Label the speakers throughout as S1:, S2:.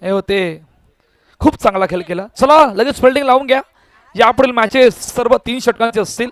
S1: हे होते, खूप चांगला खेळ केला. चला लगेच फिल्डिंग लावून घ्या. यापुढील मॅचेस सर्व 3 षटकांचे असतील.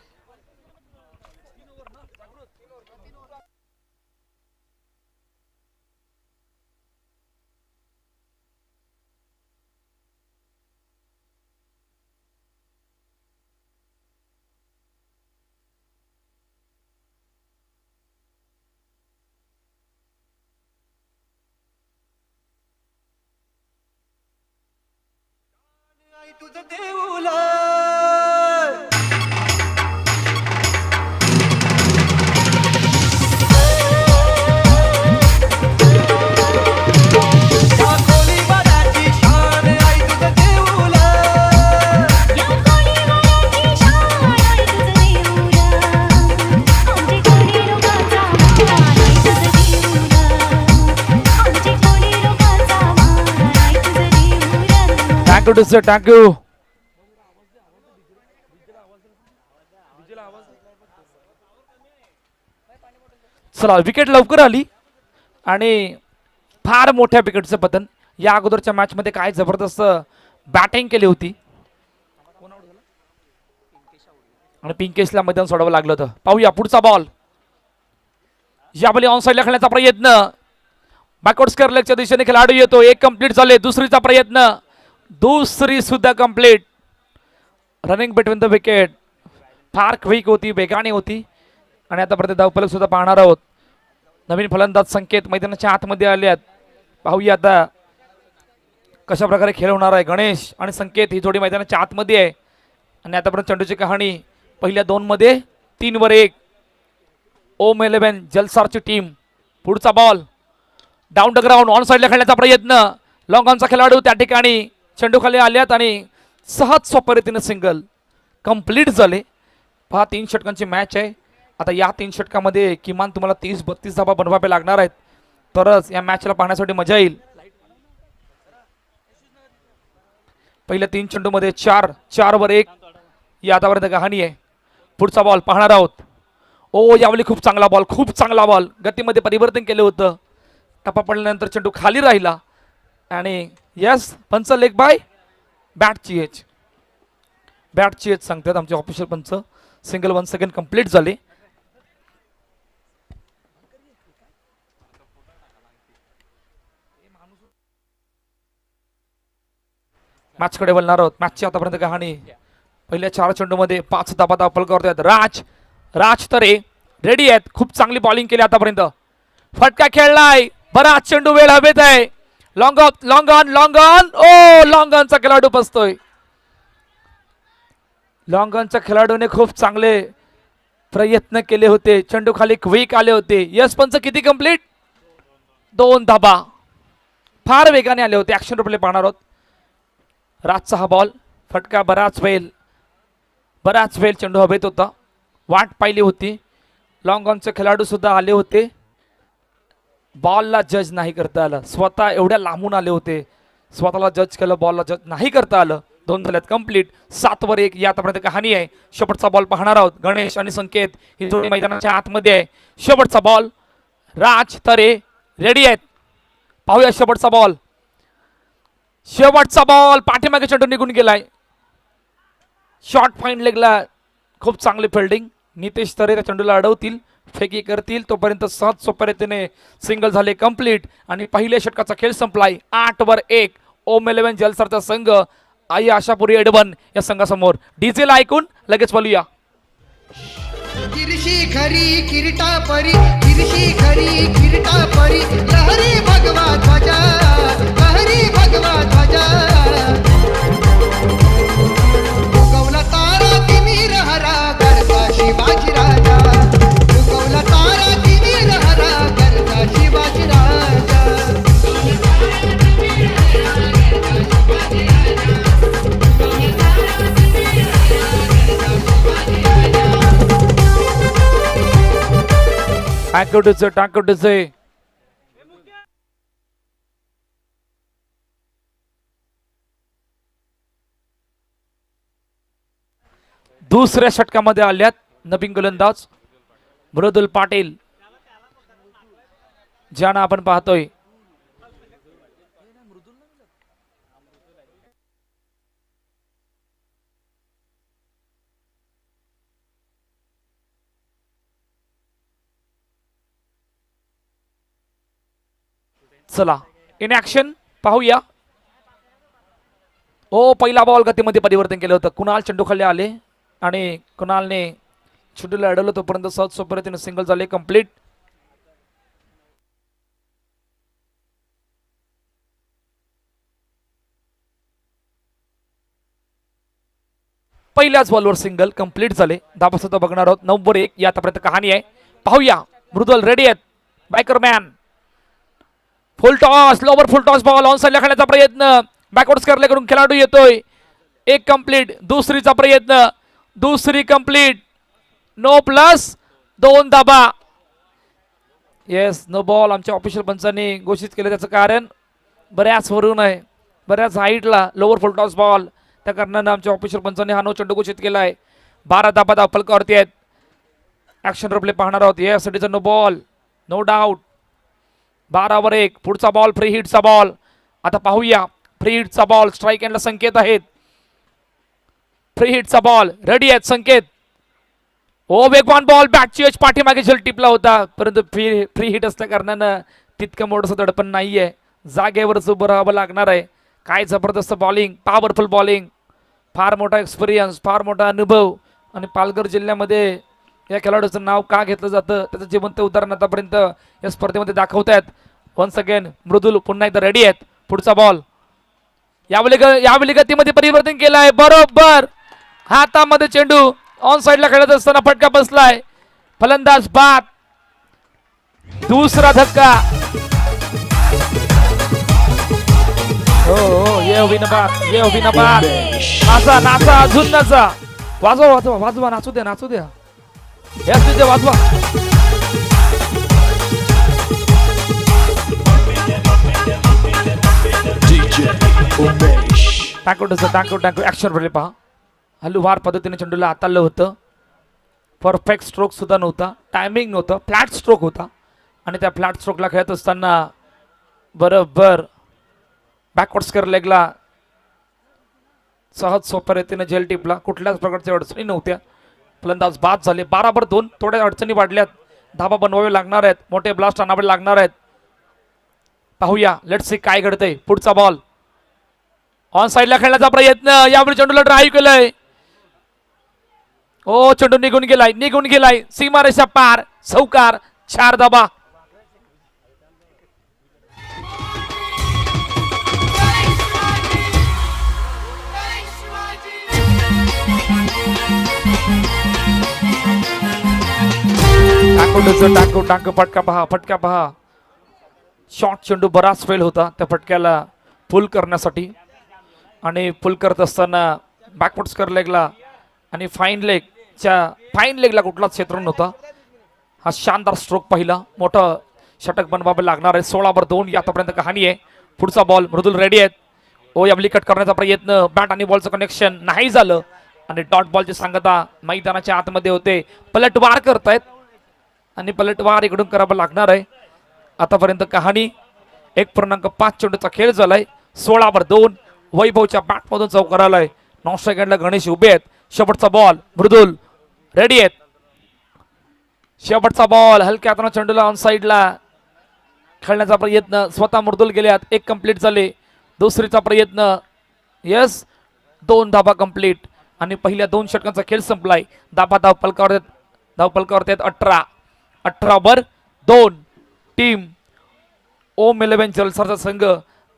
S2: तुझं देऊला
S1: थँक्यू टू सर, थँक्यू. चला विकेट लवकर आली आणि फार मोठ्या विकेटचं पतन. या अगोदरच्या मॅच मध्ये काय जबरदस्त बॅटिंग केली होती आणि पिंकेशला मैदान सोडावं लागलं होतं. पाहूया पुढचा बॉल. या बॉल ऑन साइडला खेळण्याचा प्रयत्न, बॅकवर्ड स्क्वेअर लेगच्या दिशेने खेळाडू येतो. एक कंप्लीट झाले. दुसरीचा प्रयत्न, दुसरी सुद्धा complete. Running between the wicket फार क्विक होती, वेगाने होती. आणि आतापर्यंत धावफलक सुद्धा पाहणार आहोत. नवीन फलंदाज संकेत मैदानाच्या आतमध्ये आले आहेत. पाहूया आता कशा प्रकारे खेळ होणार आहे. गणेश आणि संकेत ही जोडी मैदानाच्या आतमध्ये आहे. आणि आतापर्यंत चेंडूची कहाणी पहिल्या 2 मध्ये 3-1 ओम 11 जलसारची टीम. पुढचा ball down the ground on साइडला खेळण्याचा प्रयत्न. लॉंग ऑनचा खेळाडू त्या ठिकाणी चेंडू खाली आल्यात आणि सहज सोप्या रीतीने सिंगल कंप्लीट झाले. पहा 3 षटकांची मॅच आहे. आता या 3 षटकामध्ये किमान तुम्हाला 30-32 धावा बनवावे लागणार आहेत, तरच या मॅचला पाहण्यासाठी मजा येईल. पहिल्या 3 चेंडूमध्ये 4-1 ही आतापर्यंत कहाणी आहे. पुढचा बॉल पाहणार आहोत. ओ यावेळी खूप चांगला बॉल, खूप चांगला बॉल. गतीमध्ये परिवर्तन केलं होतं. टप्पा पडल्यानंतर चेंडू खाली राहिला आणि यस पंच लेग बाय बॅटची एज. बॅटची एज सांगतात आमचे ऑफिशियल पंच. सिंगल 1 सेकंड कंप्लीट झाले. मॅचकडे वळणार आहोत. मॅचची आतापर्यंत कहाणी पहिल्या 4 चेंडूमध्ये 5 धाबा दाखल करतायत. राज तरे रेडी आहेत. खूप चांगली बॉलिंग केली आतापर्यंत. फटका खेळलाय. बराच चेंडू वेळ हवेत आहे. Long on. ओ लॉंग ऑनचा खेळाडू बसतोय. लॉंग ऑनच्या खेळाडूने खूप चांगले प्रयत्न केले होते. चेंडू खाली क्विक आले होते. यस पंच किती कंप्लीट? 2 धाबा. फार वेगाने आले होते. ऍक्शन रिप्ले पाहणार आहोत. राजचा हा बॉल. फटका बराच वेळ चेंडू हवेत होता. वाट पाहिली होती. लॉंग ऑनचे खेळाडू सुद्धा आले होते. बॉलला जज नाही करता आलं. स्वतः एवढ्या लांबून आले होते. स्वतःला जज केलं, बॉलला जज नाही करता आलं. 2 झाल्यात कंप्लीट. 7-1 या आतापर्यंत कहाणी आहे. शेवटचा बॉल पाहणार आहोत. गणेश आणि संकेत ही जोडी मैदानाच्या आतमध्ये आहे. शेवटचा बॉल. राज तरे रेडी आहेत. पाहूया शेवटचा बॉल. पाठीमागे चेंडू निघून गेलाय. शॉर्ट फाईन लेगला खूप चांगली फिल्डिंग. नितेश तरे त्या चेंडूला अडवतील, फेकी करतील. तोपर्यंत सहज सोप्या रीतीने सिंगल झाले कंप्लीट आणि पहिल्या षटकाचा खेळ संपलाय. 8-1 ओम 11 जलसरचा संघ आई आशापुरी एडवन या संघासमोर. डीजेला ऐकून लगेच बोलूया.
S2: किरशी खरी किरीटा परी, किरशी खरी किरीटा परी, लहरी भगवा ध्वजा, लहरी भगवा ध्वजा. उगवला तारा तिमीर हरा गरजा शिवाजी राजा, उगवला तारा तिमीर हरा गरजा शिवाजी राजा.
S1: Thank you to say. दुसऱ्या षटकामध्ये आल्यात नवीन गोलंदाज मृदुल पाटील, ज्यांना आपण पाहतोय चला इन ऍक्शन पाहूया. ओ पहिला बॉल गतीमध्ये परिवर्तन केलं होतं. कुणाल चेंडू खाली आले आणि कुणालने चेंडूला अडवलं, तोपर्यंत सहज सोपरीतीने सिंगल झाले कंप्लीट. पहिल्याच बॉलवर सिंगल कंप्लीट झाले. धाबा सुद्धा बघणार आहोत. 9 या आतापर्यंत कहाणी आहे. पाहूया. मृदुल रेडी आहेत. बायकरमॅन full toss, lower full toss ball on साइडला खेळण्याचा प्रयत्न. बॅकवर्ड स्करलेकडून खेळाडू येतोय. एक कंप्लीट. दुसरीचा प्रयत्न. दुसरी कंप्लीट. नो प्लस 2 धाबा. Yes no ball. आमच्या ऑफिशियल पंचांनी घोषित केलं. त्याचं कारण बऱ्याच वरून आहे, बऱ्याच हाईटला लोवर फुल टॉस बॉल. त्या कारणानं आमच्या ऑफिशियल पंचांनी हा नो चेंडू घोषित केला आहे. 12 धाबा धावफलकावरती आहेत. ऍक्शन रिप्ले पाहणार आहोत. Yes it is a no ball, no doubt. 12 पुढचा बॉल फ्री हिटचा बॉल. आता पाहूया. Free हिटचा ball. स्ट्राईक एंडला संकेत आहेत. फ्री हिटचा बॉल रेडी आहेत संकेत. ओ वेगवान बॉल बॅकची एज पाठीमागे झेल टिपला होता, परंतु फ्री हिट असल्या कारणानं तितकं मोठंसं दडपण नाहीये. जागेवरच उभं राहावं लागणार आहे. काय जबरदस्त बॉलिंग, पॉवरफुल बॉलिंग, फार मोठा एक्सपिरियन्स, फार मोठा अनुभव. आणि पालघर जिल्ह्यामध्ये या खेळाडूचं नाव का घेतलं जातं त्याचं जिवंत उदाहरण आतापर्यंत या स्पर्धेमध्ये दाखवतायत. वन्स अगेन मृदुल पुन्हा एकदा रेडी आहेत. पुढचा बॉल. यावेळी गतीमध्ये परिवर्तन केलं आहे. बरोबर हातामध्ये चेंडू. ऑन साइडला खेळत असताना फटका बसलाय. फलंदाज बाद. दुसरा धक्का. हो ये विनबाद, ये विनबाद. नाचा नाचा अजून नाचा. वाजवा वाजवा वाजवा. नाचू द्या नाचू द्या. याच तुझे वाजवा. टाकू ऍक्शन रिप्ले पहा. हलुवार पद्धतीने चेंडूला हाताळलं होतं. परफेक्ट स्ट्रोक सुद्धा नव्हता, टायमिंग नव्हतं, फ्लॅट स्ट्रोक होता. आणि त्या फ्लॅट स्ट्रोकला खेळत असताना बरोबर बॅकवर्ड स्क्वेअर लेगला सहज सोप्या रीतीने झेल टिपला. कुठल्याच प्रकारच्या अडचणी नव्हत्या. फलंदाज बाद झाले. 12-2. थोड्या अडचणी वाढल्यात. धाबा बनवावे लागणार आहेत. मोठे ब्लास्ट आणावे लागणार आहेत. पाहूया लेट्स सी काय घडतंय. पुढचा बॉल ऑन साइडला खेळण्याचा प्रयत्न. यावेळी चेंडूला ड्राईव्ह केलंय. ओ चेंडू निघून गेलाय सीमारेषा पार. चौकार. 4 धाबा. टाकू फटका पहा. शॉर्ट चेंडू बराच फेल होता. त्या फटक्याला फुल करण्यासाठी आणि फुल करत असताना बॅकवर्ड स्क्वेअर लेगला आणि फाईन लेगला कुठलाच क्षेत्र नव्हता. हा शानदार स्ट्रोक पहिला. मोठं षटक बनवावं लागणार आहे. 16-2 आतापर्यंत कहाणी आहे. पुढचा बॉल. मृदुल रेडी आहेत. ओ यावली कट करण्याचा प्रयत्न. बॅट आणि बॉलचं कनेक्शन नाही झालं आणि डॉट बॉलची सांगता मैदानाच्या आतमध्ये होते. पलटवार करतायत आणि पलटवार इकडून करावं लागणार आहे. आतापर्यंत कहाणी 1.5 चेंडूचा खेळ झालाय. 16-2. वैभवच्या बॅटमधून चौकार आलाय. 9 सेकंडला गणेश उभे आहेत. शेवटचा बॉल. मृदुल रेडी आहेत. शेवटचा बॉल. हलक्या हाताने चेंडूला ऑन साइडला खेळण्याचा प्रयत्न. स्वतः मृदुल गेल्यात. 1 कंप्लीट झाले. दुसरीचा प्रयत्न. यस 2 धाबा कंप्लीट आणि पहिल्या 2 षटकांचा खेळ संपलाय. धावपलकावर आहेत 18-2. टीम ओम 11 जलसारचा संघ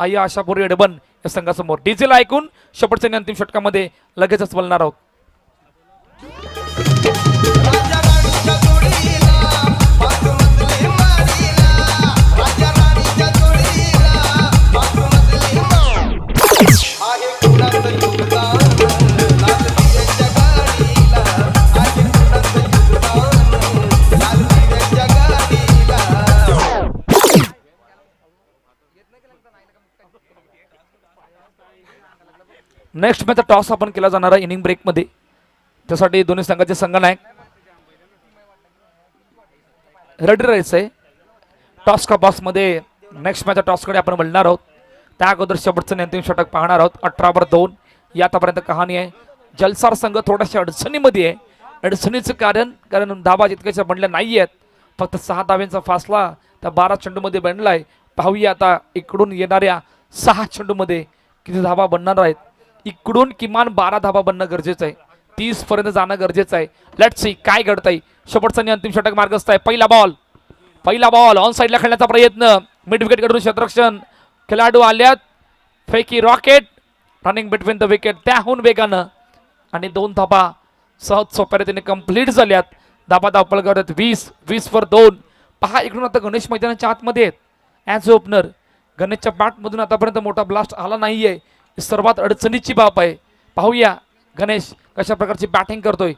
S1: आया आशापुरी अडबन या संघासमोर. डीजेल ऐकून शेवटच्या आणि अंतिम षटकामध्ये लगेचच बोलणार आहोत. नेक्स्ट मॅच टॉस आपण केला जाणार आहे इनिंग ब्रेक मध्ये. त्यासाठी दोन्ही संघाचे संघनायक रेडी राहायचंय. टॉस का बॉक्स मध्ये नेक्स्ट मॅच टॉस कडे आपण बोलणार आहोत. त्या अगोदर शेवटचं अंतिम षटक पाहणार आहोत. 18-2 या आतापर्यंत कहाणी आहे. जलसार संघ थोड्याशा अडचणीमध्ये आहे. अडचणीचं कारण धाबा जितक्याच्या बनल्या नाही आहेत. फक्त 6 धाब्यांचा फासला त्या 12 चेंडूमध्ये बनलाय. पाहूया आता इकडून येणाऱ्या 6 चेंडूमध्ये किती धाबा बनणार आहेत. इकडून किमान 12 धाबा बनणं गरजेचं आहे. 30 पर्यंत जाणं गरजेचं आहे. लेट्स सी काय घडतंय. शेवटचा आणि अंतिम षटक मार्गस्थ आहे. पहिला बॉल ऑन साईडला खेळण्याचा प्रयत्न. मिड विकेट कडून क्षेत्ररक्षण खेळाडू आल्यात. फेकी rocket running between the wicket त्याहून वेगानं आणि 2 धाबा सहज सोप्या रीतीने कंप्लीट झाल्यात. धाबा धावपळ करत 20-20 पहा इकडून आता गणेश मैदानाच्या आतमध्ये आहेत. ॲज ओपनर गणेशच्या बॅटमधून आतापर्यंत मोठा ब्लास्ट आला नाहीये. सर्वात अडचणीची बाब आहे. पाहूया गणेश कशा प्रकारची बॅटिंग करतोय.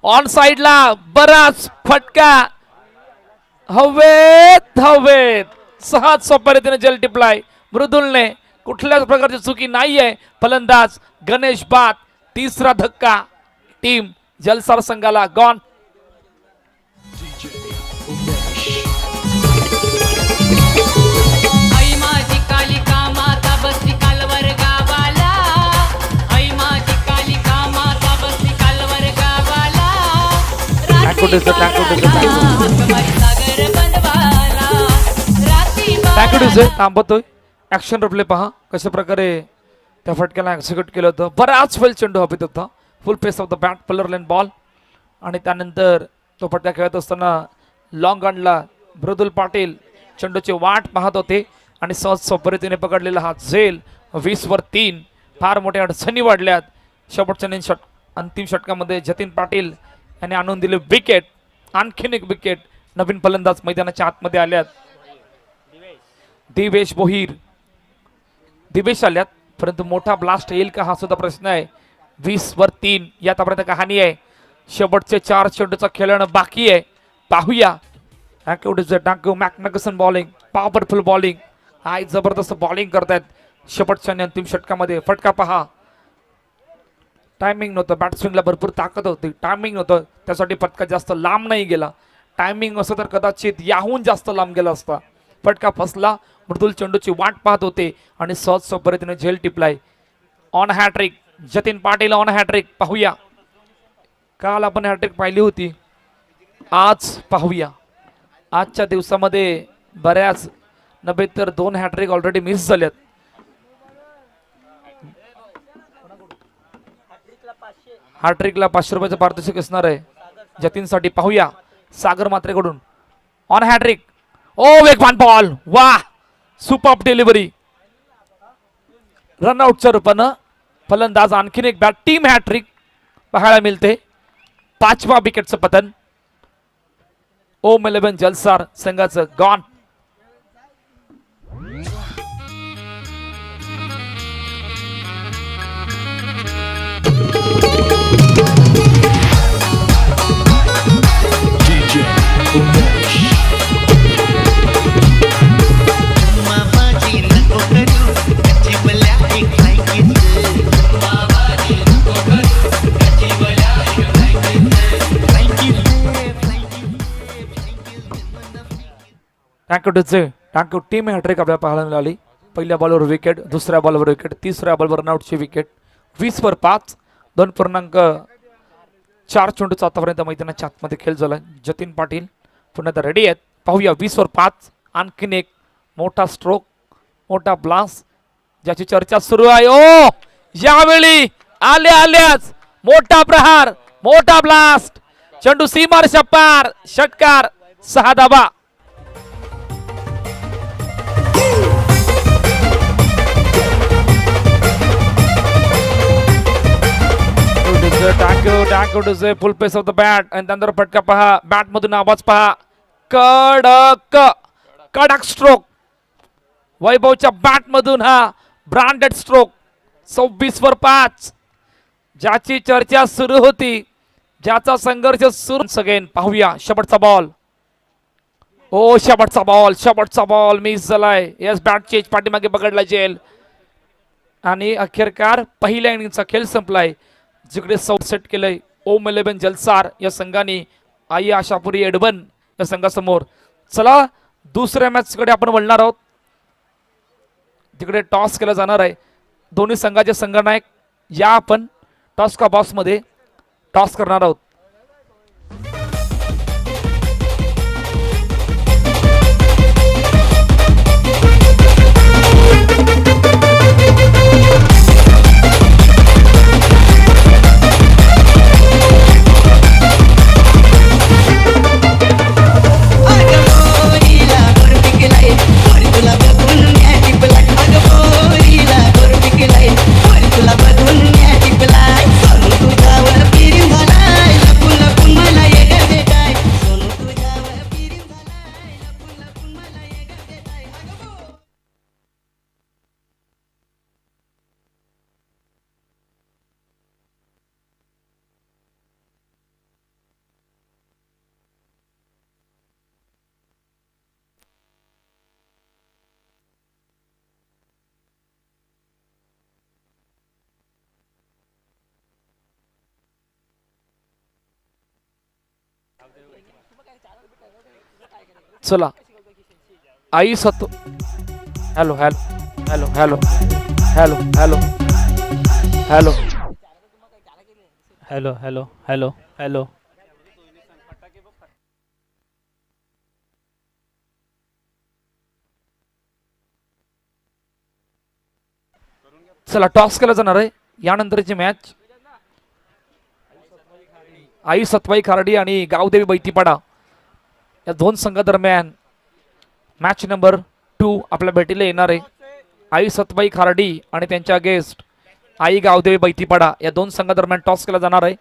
S1: ऑन साइडला बराच फटका हवेत सहज सोप्या रीतीने जल टिपलाय. मृदुलने कुठल्याच प्रकारची चुकी नाहीये. फलंदाज गणेश बाद. तिसरा धक्का टीम जलसार संघाला गॉन.
S3: आई माझी कालिका माता बसली कालवर गावाला. आई माझी कालिका माता बसली कालवर गावाला. रात्री सागर बनवाला. रात्री
S1: थांबतोय. ऍक्शन रिप्ले पहा कशा प्रकारे त्या फटक्याला एक्झिक्यूट केलं होतं. बराच वेळ चेंडू हवेत होता. Full pace off the bat पलर लेन बॉल आणि त्यानंतर तो फटका खेळत असताना लॉंग ऑनला मृदुल पाटील चेंडूची वाट पाहत होते आणि सहज सोपरीतीने पकडलेला हा झेल. 20-3 फार मोठ्या अडचणी वाढल्यात. शेवटच्या अंतिम षटकामध्ये जतीन पाटील यांनी आणून दिले विकेट. आणखीन एक विकेट. नवीन फलंदाज मैदानाच्या आतमध्ये आल्यात. दिवेश बोहीर आल्यात परंतु मोठा ब्लास्ट येईल का हा सुद्धा प्रश्न आहे. 20-3 या आतापर्यंत कहाणी आहे. शेवटचे 4 चेंडूचा खेळणं बाकी आहे. पाहूया टाकू मॅकमॅकसन बॉलिंग पॉवरफुल बॉलिंग. हाय जबरदस्त बॉलिंग करतायत शेवटच्या आणि अंतिम षटकामध्ये. फटका पहा. टायमिंग नव्हतं. बॅट्समॅनला भरपूर ताकद होती. टायमिंग नव्हतं त्यासाठी फटका जास्त लांब नाही गेला. टायमिंग असं तर कदाचित याहून जास्त लांब गेला असता. फटका फसला. मृदुल चेंडूची वाट पाहत होते आणि सहज सोपरीतीने झेल टिपलाय. On hattrick Jatin Patil on hattrick. पाहूया काल आपण हॅट्रिक पाहिली होती. आज पाहूया आजच्या दिवसामध्ये बऱ्याच नव्हे तर 2 हॅट्रिक ऑलरेडी मिस झाल्यात. हॅट्रिकला 500 रुपयाचं पारितोषिक असणार आहे जतीनसाठी. पाहूया सागर मात्रेकडून ऑन हॅट्रिक. ओ वेगवान बॉल. वाह सुपर डिलिव्हरी. रनआउटच्या रूपानं फलंदाज आणखीन एक बॅट. टीम हॅट्रिक पाहायला मिळते. 5व्या विकेटचं पतन. ओम 11 जलसार संघाचं गॉन. टाकू टीम हॅट्रिक आपल्याला पाहायला मिळाली. पहिल्या बॉलवर विकेट, दुसऱ्या बॉलवर विकेट, तिसऱ्या बॉलवर रनआउटची विकेट. 20-5 2.4 चेंडूचा आतापर्यंत मैदानाच्या आतमध्ये खेळ झाला. जतीन पाटील पुन्हा तर रेडी आहेत. पाहूया 20-5 आणखीन एक मोठा स्ट्रोक, मोठा ब्लास्ट ज्याची चर्चा सुरू आहे. ओ यावेळी आल्याच मोठा प्रहार, मोठा ब्लास्ट. चेंडू सीमार पार. षटकार 6 धाबा. टाकू full pace off the bat आणि त्यानंतर फटका पहा. बॅट मधून आवाज पहा. कडक स्ट्रोक. वैभवच्या बॅट मधून हा ब्रँडेड स्ट्रोक. 26-5 ज्याची चर्चा सुरू होती, ज्याचा संघर्ष सुरू. सगळ्यां पाहूया शेवटचा बॉल. ओ शेवटचा बॉल मिस झालाय. यस बॅट चेंज पाठीमागे पकडला जेल आणि अखेरकार पहिल्या इनिंगचा खेळ संपलाय. जिकडे सेट केलंय ओम 11 जलसार या संघाने आई आशापुरी एडवन या संघासमोर. चला दुसऱ्या मॅच कडे आपण वळणार आहोत. तिकडे टॉस केला जाणार आहे. दोन्ही संघाचे संघनायक या आपण टॉस का बॉक्स मध्ये टॉस करणार आहोत. चला आई सत्व hello hello hello hello hello hello hello
S4: hello hello hello hello
S1: चला टॉस केला जाणार आहे यानंतरची मॅच आई सतवाई खारडी आणि गावदेवी बैतीपाडा या दोन संघादरम्यान मॅच नंबर 2 आपल्या भेटीला येणार आहे. आई सतबाई खारडी आणि त्यांच्या गेस्ट आई गावदेवी बैतीपाडा या दोन संघादरम्यान टॉस केला जाणार आहे.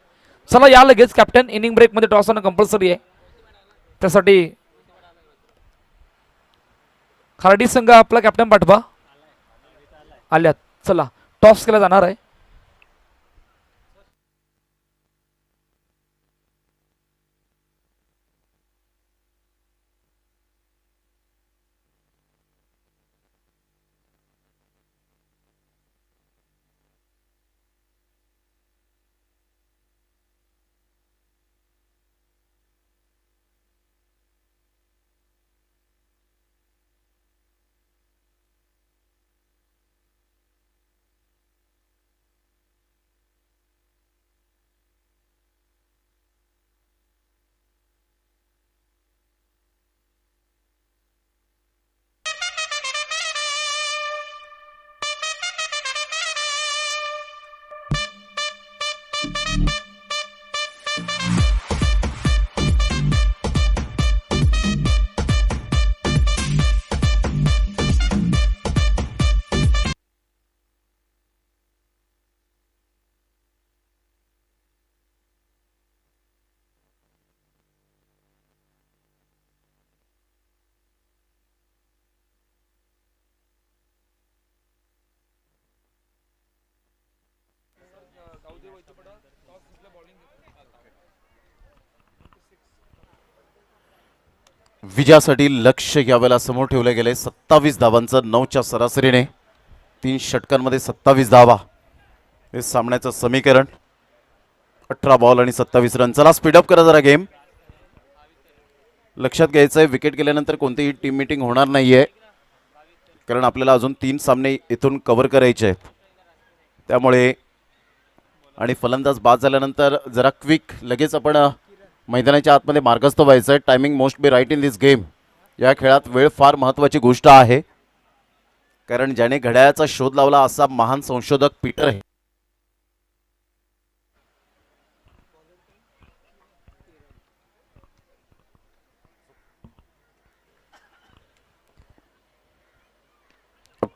S1: चला या लगेच कॅप्टन इनिंग ब्रेक मध्ये टॉस होणं कंपल्सरी आहे. त्यासाठी खारडी संघ आपला कॅप्टन पाठवा. आल्यात. चला टॉस केला जाणार आहे.
S5: विजयासाठी लक्ष यावेळेला समोर ठेवले गेले. 27 धावांचं 9च्या सरासरीने 3 षटकांमध्ये 27 धावा हे सामन्याचं समीकरण. 18 बॉल आणि 27 रन. चला स्पीडअप करा जरा गेम. लक्षात घ्यायचं आहे विकेट गेल्यानंतर कोणतीही टीम मीटिंग होणार नाहीये कारण आपल्याला अजून 3 सामने इथून कव्हर करायचे आहेत. त्यामुळे आणि फलंदाज बाद झाल्यानंतर जरा क्विक लगेच आपण मैदानाच्या आतमध्ये मार्गस्थ व्हायचं आहे. Timing most be right in this game. या खेळात वेळ फार महत्त्वाची गोष्ट आहे कारण ज्याने घड्याळाचा शोध लावला असा महान संशोधक पीटर आहे.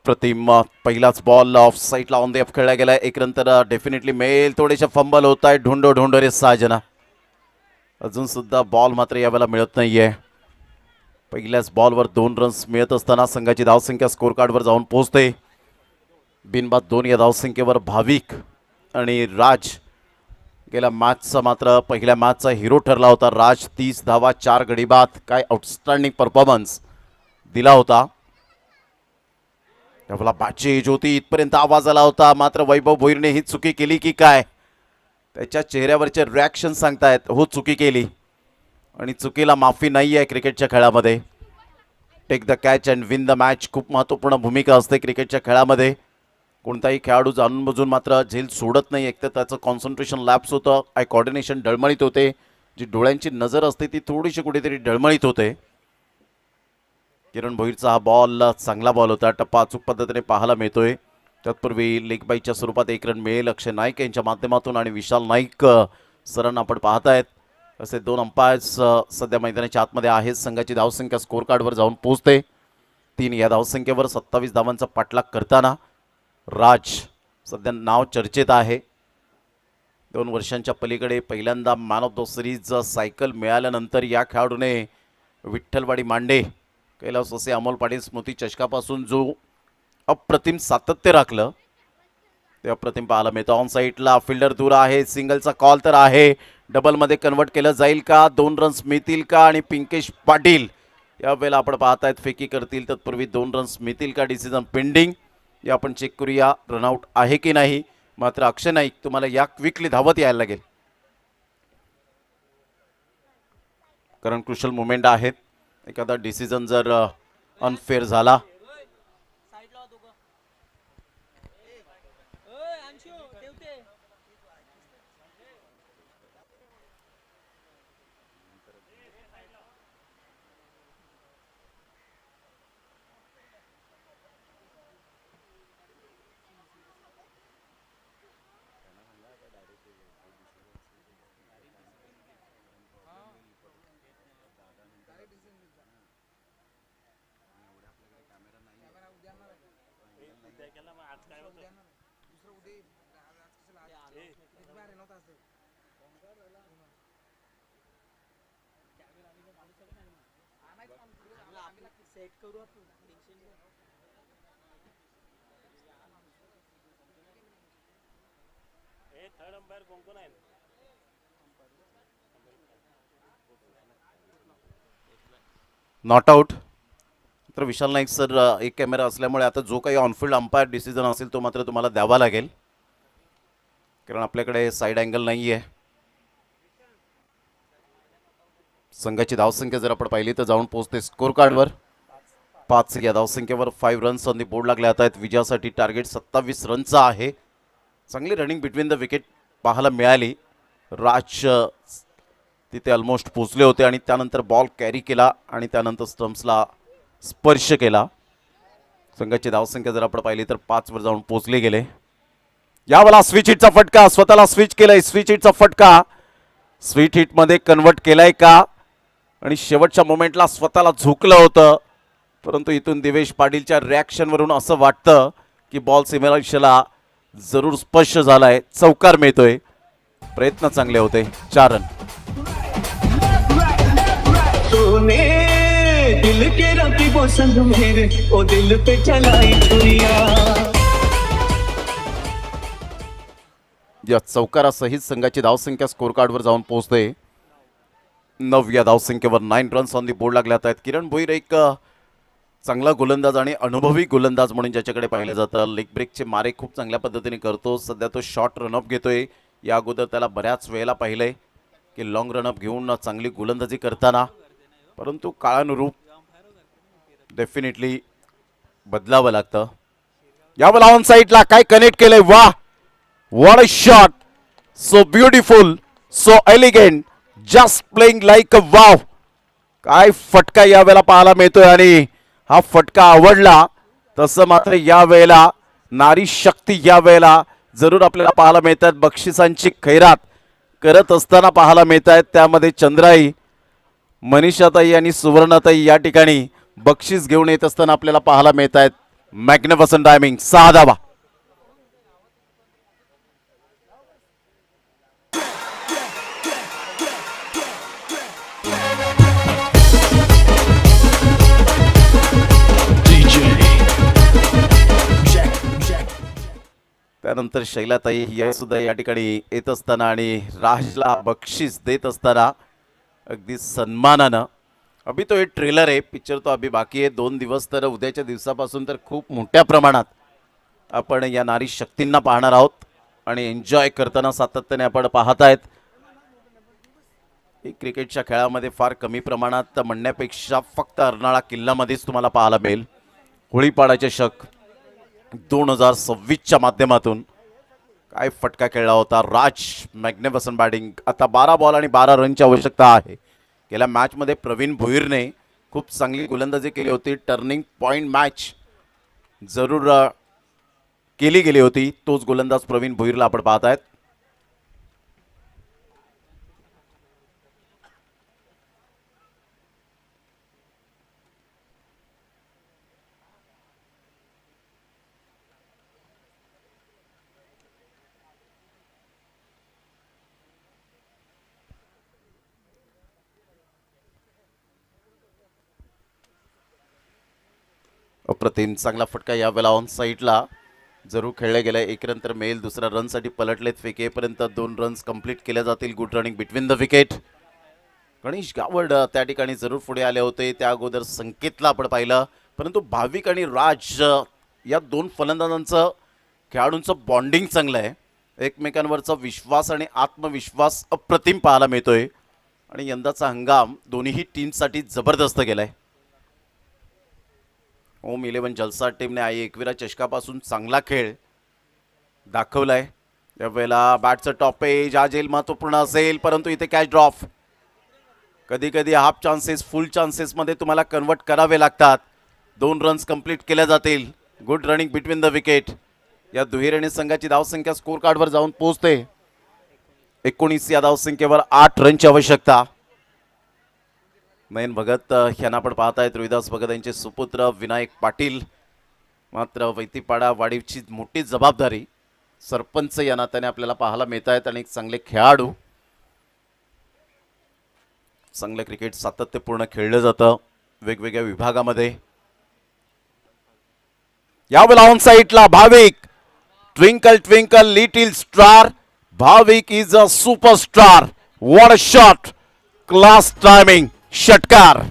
S5: प्रतिम पहिलाच बॉल ऑफ साईडला ऑन द ऑफ खेळला गेला. एक रन तर डेफिनेटली मिळेल. थोडेसे फंबल होत आहे. ढोंडो रे 6 जना. अजून सुद्धा बॉल मात्र यावेळेला मिळत नाहीये. पहिल्याच बॉलवर 2 रन्स मिळत असताना संघाची धावसंख्या स्कोर कार्डवर जाऊन पोहोचते. बिनबाद 2 या धावसंख्येवर भाविक आणि राज गेल्या मॅचचा मात्र पहिल्या मॅचचा हिरो ठरला होता. राज 30 धावा 4 गडी बाद. काय आउटस्टँडिंग परफॉर्मन्स दिला होता. त्यावेळेला बॅटची ज्योती इथपर्यंत आवाज आला होता मात्र वैभव भोईरने ही चुकी केली की काय त्याच्या चेहऱ्यावरचे रिॲक्शन सांगतायत हो चुकी केली आणि चुकीला माफी नाही आहे क्रिकेटच्या खेळामध्ये. Take the catch and win the match खूप महत्त्वपूर्ण भूमिका असते क्रिकेटच्या खेळामध्ये. कोणताही खेळाडू जाणून बुजून मात्र झेल सोडत नाही. एक तर त्याचं कॉन्सन्ट्रेशन लॅप्स होतं. आय कॉर्डिनेशन डळमळीत होते. जी डोळ्यांची नजर असते ती थोडीशी कुठेतरी डळमळीत होते. किरण भोईरचा हा बॉल चांगला बॉल होता. टप्पा अचूक पद्धतीने पाहायला मिळतोय. तत्पूर्वी लेग बाईच्या स्वरूपात एक रन मिळेल अक्षय नाईक यांच्या माध्यमातून आणि विशाल नाईक सरांना आपण पाहतायत. असे 2 अंपायर्स सध्या मैदानाच्या आतमध्ये आहेत. संघाची धावसंख्या स्कोर कार्डवर जाऊन पोहोचते. 3 या धावसंख्येवर 27 धावांचा पाठलाग करताना राज सध्या नाव चर्चेत आहे. 2 वर्षांच्या पलीकडे पहिल्यांदा man of the series cycle मिळाल्यानंतर या खेळाडूने विठ्ठलवाडी मांडे कैलास असे अमोल पाटील स्मृती चषकापासून जो अप्रतिम सातत्य राखलं ते अप्रतिम पाहायला मिळतं. ऑन साईडला फिल्डर दूर आहे. सिंगलचा कॉल तर आहे. डबलमध्ये कन्वर्ट केलं जाईल का? 2 रन्स मिळतील का? आणि पिंकेश पाटील यावेळेला आपण पाहतायत फेकी करतील. तत्पूर्वी 2 रन्स मिळतील का? Decision pending. या आपण चेक करूया रनआउट आहे की नाही. मात्र अक्षय नाईक तुम्हाला या क्विकली धावत यायला लागेल. कारण क्रुशल मुवमेंट आहेत. एखादा डिसिजन जर अनफेअर झाला नॉट आउट. तर विशाल नाईक सर एक कॅमेरा असल्यामुळे आता जो काही ऑनफिल्ड अंपायर डिसिजन असेल तो मात्र तुम्हाला द्यावा लागेल, कारण आपल्याकडे साईड अँगल नाही आहे. संघाची धावसंख्या जर आपण पाहिली तर जाऊन पोहोचते स्कोर कार्डवर 5. या धावसंख्येवर 5 रन्स ऑन दी बोर्ड लागले आहेत. विजयासाठी टार्गेट 27 रनचा आहे. चांगली रनिंग बिटवीन द विकेट पाहायला मिळाली. राज तिथे ऑलमोस्ट पोचले होते आणि त्यानंतर बॉल कॅरी केला आणि त्यानंतर स्टम्प्सला स्पर्श केला. संघाची धावसंख्या जर आपण पाहिली तर 5 वर जाऊन पोचले गेले. यावेळेला स्विच हिटचा फटका, स्वतःला स्विच केलाय. स्विच हिटचा फटका स्वीट हिटमध्ये कन्वर्ट केलाय का, आणि शेवटच्या मोमेंटला स्वतःला झुकलं होतं, परंतु इथून दिवेश पाटीलच्या रिॲक्शनवरून असं वाटतं की बॉल सीमेरेषेला जरूर स्पर्श झालाय. चौकार मिळतोय. प्रयत्न चांगले होते. 4 रन.
S6: तूने दिल के रकीबों संग मेरे ओ दिल पे चलाई छुरियां.
S5: या चौकारासहित संघाची धावसंख्या स्कोर कार्डवर जाऊन पोहोचते 9. या धावसंख्येवर 9 रन्स ऑन दी बोर्ड लागल्यात आहेत. किरण भोईर एक चांगला गोलंदाज आणि अनुभवी गोलंदाज म्हणून ज्याच्याकडे पाहिलं जातं. लेग ब्रेकचे मारे खूप चांगल्या पद्धतीने करतो. सध्या तो शॉर्ट रनअप घेतोय. या अगोदर त्याला बऱ्याच वेळेला पाहिलंय की लॉंग रनअप घेऊन चांगली गोलंदाजी करताना, परंतु काळानुरूप डेफिनेटली बदलावं लागतं. यावेळेला ऑन साईडला काय कनेक्ट केलंय. वा, what a shot, so beautiful, so elegant, just playing like a wow. काय फटका यावेळेला पाहायला मिळतोय आणि हा फटका आवडला. तसं मात्र यावेळेला नारी शक्ती यावेळेला जरूर आपल्याला पाहायला मिळतात. बक्षिसांची खैरात करत असताना पाहायला मिळत आहेत. त्यामध्ये चंद्राई, मनीषाताई आणि सुवर्णाताई या ठिकाणी बक्षीस घेऊन येत असताना आपल्याला पाहायला मिळत आहेत. Magnificent timing. 6 धावा. त्यानंतर शैलाताई या सुद्धा या ठिकाणी येत असताना आणि राजला बक्षीस देत असताना अगदी सन्मानानं. अभि तो एक ट्रेलर आहे, पिक्चर तो अभि बाकी आहे. 2 दिवस तर उद्याच्या दिवसापासून तर खूप मोठ्या प्रमाणात आपण या नारी शक्तींना पाहणार आहोत आणि एन्जॉय करताना सातत्याने आपण पाहत आहेत. क्रिकेटच्या खेळामध्ये फार कमी प्रमाणात म्हणण्यापेक्षा फक्त अर्नाळा किल्ल्यामध्येच तुम्हाला पाहायला मिळेल. होळीपाडा चषक 2026च्या माध्यमातून काय फटका खेळला होता. राज मॅग्निफिसंट बॅटिंग. आता 12 बॉल आणि 12 रनची आवश्यकता आहे. गेल्या मॅचमध्ये प्रवीण भोईरने खूप चांगली गोलंदाजी केली होती. टर्निंग पॉइंट मॅच जरूर केली गेली होती. तोच गोलंदाज प्रवीण भोईरला आपण पाहत आहेत. अप्रतिम चांगला फटका यावेळेला ऑन साईडला जरूर खेळला गेला. 1 रन तर मिळेल. दुसऱ्या रनसाठी पलटलेत. फेकेपर्यंत 2 रन्स कंप्लीट केल्या जातील. Good running between the wicket. Ganesh Gawad त्या ठिकाणी जरूर पुढे आले होते. त्या अगोदर संकेतला आपण पाहिलं, परंतु भाविक आणि राज या 2 फलंदाजांचं खेळाडूंचं बॉन्डिंग चांगलं आहे. एकमेकांवरचा विश्वास आणि आत्मविश्वास अप्रतिम पाहायला मिळतोय. आणि यंदाचा हंगाम दोन्ही टीमसाठी जबरदस्त गेलाय. होम 11 जलसा टीमने आई एकविरा चषकापासून चांगला खेळ दाखवलाय. यावेळेला बॅटचं टॉपेज हा जेल महत्त्वपूर्ण असेल, परंतु इथे कॅच ड्रॉप. कधी कधी हाफ चान्सेस फुल चान्सेसमध्ये तुम्हाला कन्वर्ट करावे लागतात. 2 रन्स कंप्लीट केल्या जातील. Good running between the wicket. या दुहेरीने संघाची धावसंख्या स्कोर कार्डवर जाऊन पोहोचते 19. या धावसंख्येवर 8 रनची आवश्यकता. नयन भगत यांना आपण पाहतायत. रोहिदास भगत यांचे सुपुत्र विनायक पाटील. मात्र वैतीपाडा वाडीची मोठी जबाबदारी सरपंच या नात्याने आपल्याला पाहायला मिळत आहेत आणि एक चांगले खेळाडू. चांगलं क्रिकेट सातत्यपूर्ण खेळलं जातं वेगवेगळ्या विभागामध्ये. यावेळेला ऑन साईडला Bhavik. Twinkle twinkle little star. Bhavik is a superstar. What a shot. Class timing. षटकार.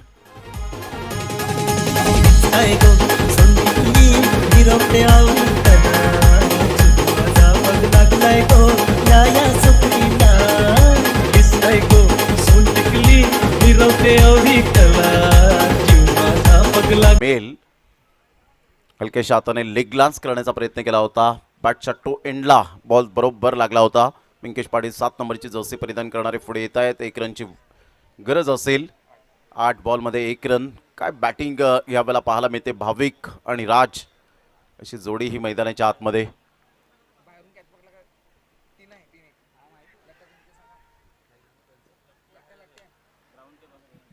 S5: मेल हलक्याशा हाताने लेग ग्लान्स करण्याचा प्रयत्न केला होता. बॅटच्या टो एंडला बॉल बरोबर लागला होता. पिंकेश पाटील 7 नंबरची जर्सी परिधान करणारे पुढे येत आहेत. 1 रनची गरज असेल. 8 बॉलमध्ये 1 रन. काय बॅटिंग यावेळेला पाहायला मिळते. भाविक आणि राज अशी जोडी ही मैदानाच्या आतमध्ये.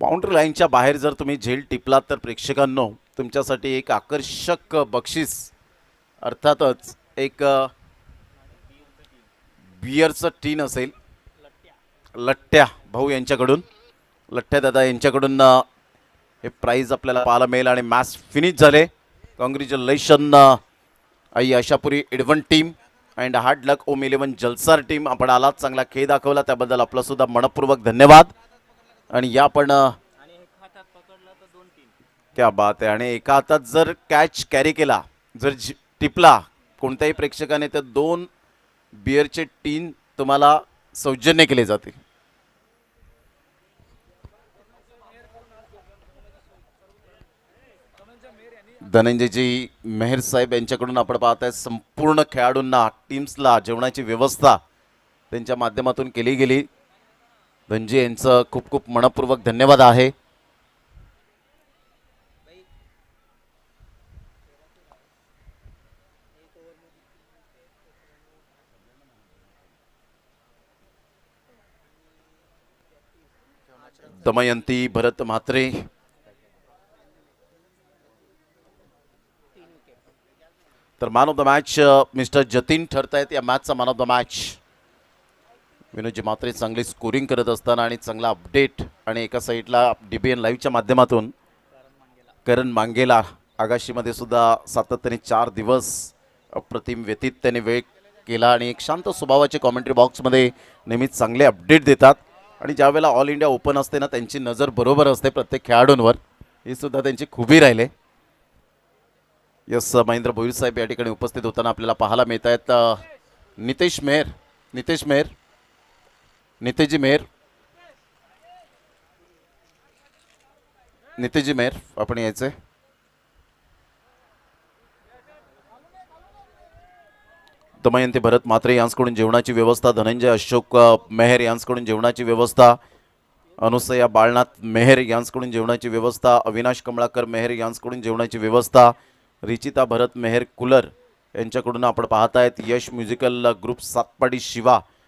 S5: बाउंड्री लाईनच्या बाहेर जर तुम्ही झेल टिपलात तर प्रेक्षकांनो तुमच्यासाठी एक आकर्षक बक्षीस अर्थातच एक बियरचं टीन असेल. लट्ट्या भाऊ यांच्याकडून लठ्ठ्या दादा यांच्याकडून हे प्राइज आपल्याला पाहायला मिळेल. आणि मॅच फिनिश झाले. Congratulation Aai Ashapuri eleven team and hard luck Om 11 Jalsar team. आपण आलात, चांगला खेळ दाखवला, त्याबद्दल आपला सुद्धा मनपूर्वक धन्यवाद. आणि या पण क्या बात आहे. आणि एका हातात जर कॅच कॅरी केला, जर टिपला कोणत्याही प्रेक्षकाने, तर 2 बिअरचे टीन तुम्हाला सौजन्य केले जातील. धनंजयजी मेहर साहेब यांच्याकडून आपण पाहत आहे संपूर्ण खेळाडूंना टीम्सला जेवणाची व्यवस्था त्यांच्या माध्यमातून केली गेली. धनंजय यांचं खूप खूप मनपूर्वक धन्यवाद आहे. दमयंती भरत म्हात्रे तर man of the match mister Jatin ठरत आहेत या मॅचचा man of the match. Vinodji Mhatre चांगली स्कोरिंग करत असताना आणि चांगला अपडेट. आणि एका साईडला DBN लाईव्हच्या माध्यमातून करण मांगेला आगाशीमध्ये सुद्धा सातत्याने 4 दिवस अप्रतिम व्यतीत त्याने वेळ केला. आणि एक शांत स्वभावाचे कॉमेंट्री बॉक्समध्ये नेहमीच चांगले अपडेट देतात. आणि ज्यावेळेला ऑल इंडिया ओपन असते ना, त्यांची नजर बरोबर असते प्रत्येक खेळाडूंवर. ही सुद्धा त्यांची खूबी राहिले. यस महेंद्र भोईर साहेब या ठिकाणी उपस्थित होताना आपल्याला पाहायला मिळत आहेत. नितेश मेहर नितेशजी मेहर आपण यायचे. दमयंती भरत म्हात्रे यांच्याकडून जेवणाची व्यवस्था. धनंजय अशोक मेहर यांच्याकडून जेवणाची व्यवस्था. अनुसया बाळनाथ मेहर यांच्याकडून जेवणाची व्यवस्था. अविनाश कमळाकर मेहर यांच्याकडून जेवणाची व्यवस्था. रिचिता भरत मेहर कुलर यांच्याकडून आपण पाहत आहेत. यश म्युझिकल ग्रुप सातपाडी शिवा